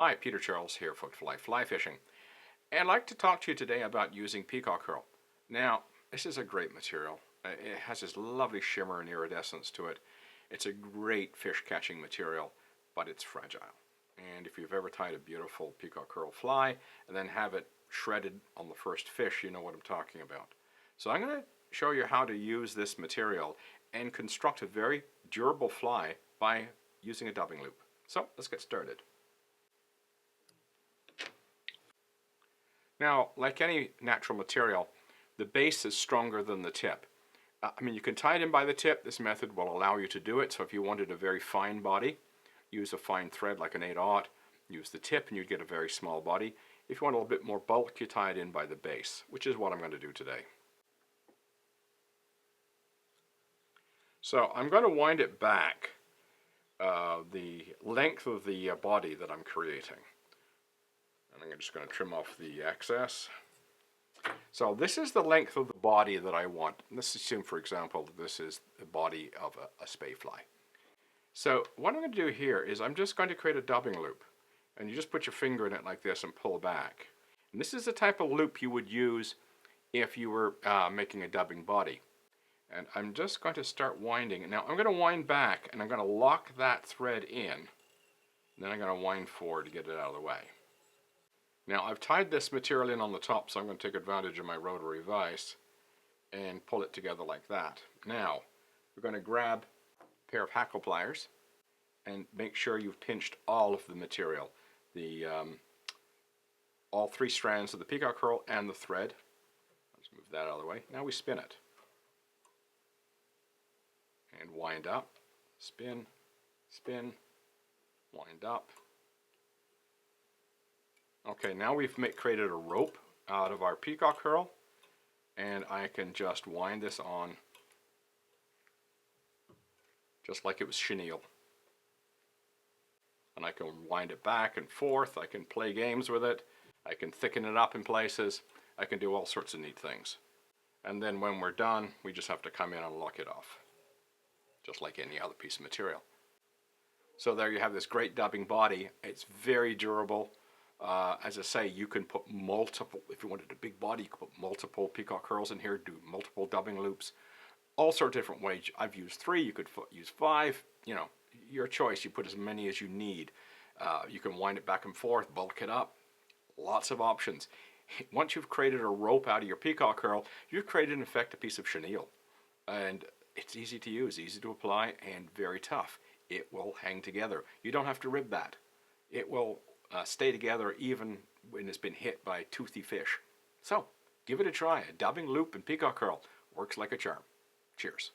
Hi, Peter Charles here for Fly Fishing, and I'd like to talk to you today about using Peacock Herl. Now, this is a great material. It has this lovely shimmer and iridescence to it. It's a great fish catching material, but it's fragile. And if you've ever tied a beautiful Peacock Herl fly and then have it shredded on the first fish, you know what I'm talking about. So I'm going to show you how to use this material and construct a very durable fly by using a dubbing loop. So let's get started. Now, like any natural material, the base is stronger than the tip. You can tie it in by the tip. This method will allow you to do it. So if you wanted a very fine body, use a fine thread like an 8/0, use the tip and you'd get a very small body. If you want a little bit more bulk, you tie it in by the base, which is what I'm going to do today. So I'm going to wind it back the length of the body that I'm creating. And I'm just going to trim off the excess. So this is the length of the body that I want. Let's assume, for example, that this is the body of a spay fly. So what I'm going to do here is I'm just going to create a dubbing loop. And you just put your finger in it like this and pull back. And this is the type of loop you would use if you were making a dubbing body. And I'm just going to start winding. Now I'm going to wind back and I'm going to lock that thread in. And then I'm going to wind forward to get it out of the way. Now I've tied this material in on the top, so I'm going to take advantage of my rotary vise and pull it together like that. Now we're going to grab a pair of hackle pliers and make sure you've pinched all of the material, all 3 strands of the Peacock Herl and the thread. Let's move that out of the way. Now we spin it and wind up, spin, spin, wind up. Okay, now we've created a rope out of our Peacock Herl, and I can just wind this on just like it was chenille. And I can wind it back and forth, I can play games with it, I can thicken it up in places, I can do all sorts of neat things. And then when we're done, we just have to come in and lock it off, just like any other piece of material. So there you have this great dubbing body. It's very durable. As I say, you can put multiple, if you wanted a big body, you could put multiple Peacock Herls in here, do multiple dubbing loops, all sorts of different ways. I've used 3, you could use 5, you know, your choice. You put as many as you need. You can wind it back and forth, bulk it up, lots of options. Once you've created a rope out of your Peacock Herl, you've created in effect a piece of chenille. And it's easy to use, easy to apply, and very tough. It will hang together. You don't have to rib that. It will stay together even when it's been hit by toothy fish. So, give it a try. A dubbing loop and Peacock Herl works like a charm. Cheers.